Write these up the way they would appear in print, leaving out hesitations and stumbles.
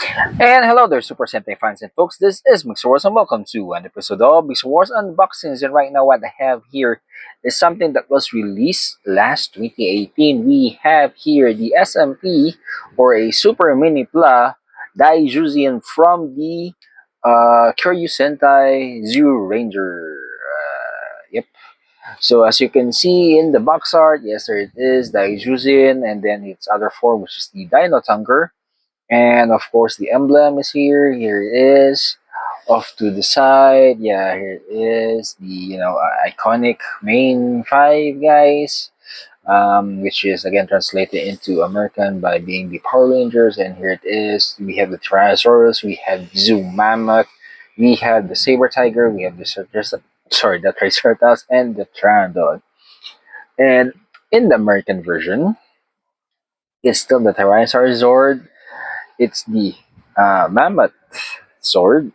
And hello there, Super Sentai fans and folks. This is Mix Wars, and welcome to an episode of Mix Wars Unboxings. And right now, what I have here is something that was released last 2018. We have here the SMP or a Super Mini Pla Daizyujin from the Kyoryu Sentai Zero Ranger. Yep. So as you can see in the box art, yes, there it is, Daizyujin, and then its other form, which is the Dino Tunger. And of course, the emblem is here. Here it is. Off to the side, yeah, here it is. The iconic main five guys, which is again translated into American by being the Power Rangers. And here it is. We have the Tyrannosaurus. We have the Zoo Mammoth. We have the Saber Tiger. We have the the Triceratops and the Pteranodon. And in the American version, it's still the Tyrannosaurus Zord. It's the mammoth sword,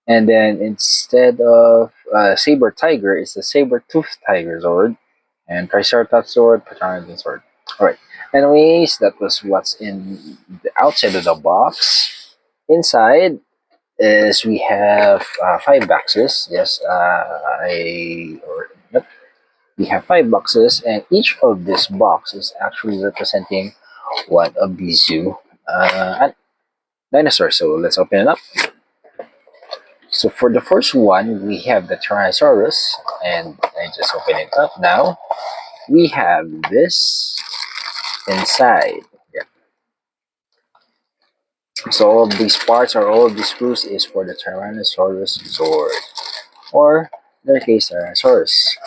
and then instead of saber tiger, it's the saber tooth tiger sword, and triceratops sword, patronus sword. All right. Anyways, that was what's in the outside of the box. Inside is we have five boxes. Yes, yep, we have five boxes, and each of this box is actually representing one of the zoo dinosaurs. So let's open it up. So for the first one, we have the Tyrannosaurus, and I just open it up now. We have this inside. Yeah. So all of these parts or all of these screws is for the Tyrannosaurus sword, or in their case, Tyrannosaurus.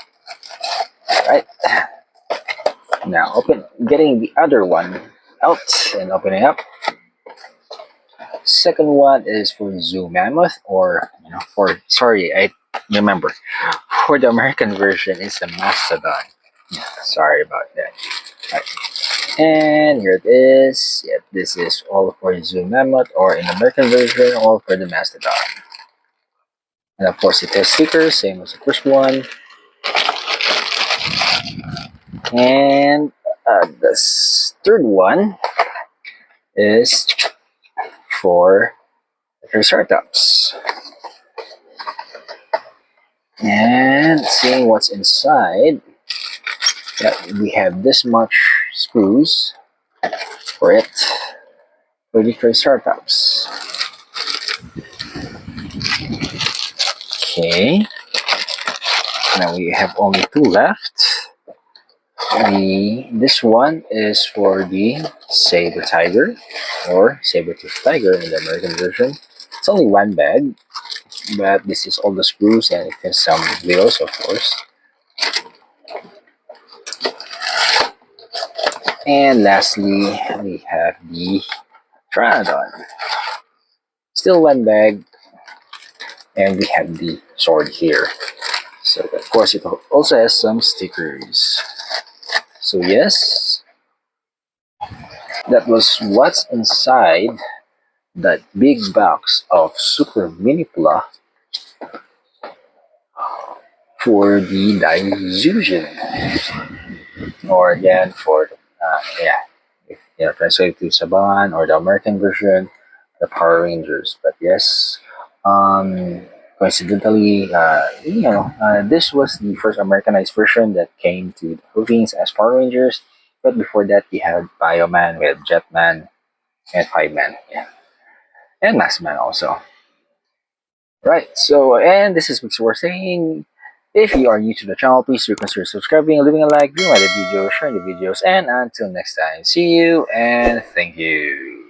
Right. Now getting the other one out and opening up. Second one is for Zoo Mammoth, or I remember for the American version it's a Mastodon. Yeah, sorry about that. Right. And here it is. Yeah, this is all for Zoo Mammoth, or in the American version, all for the Mastodon. And of course, it has stickers, same as the first one. And third one is for the Triceratops. And seeing what's inside, yeah, we have this much screws for it for the Triceratops. Okay, now we have only two left. This one is for the Saber Tiger, or Saber Tooth Tiger in the American version. It's only one bag, but this is all the screws, and it has some wheels, of course. And lastly, we have the Pteranodon. Still one bag, and we have the sword here. So of course it also has some stickers. So yes, that was what's inside that big box of Super Mini Pla for the Daizyujin, or again for if translate to Saban, or the American version, the Power Rangers. But yes, coincidentally, this was the first Americanized version that came to the Philippines as Power Rangers. But before that, we had Bioman, we had Jetman, and Fiveman, yeah, and Maskman also. Right. So, and this is Mixer saying, if you are new to the channel, please do consider subscribing, leaving a like, viewing the video, sharing the videos, and until next time, see you and thank you.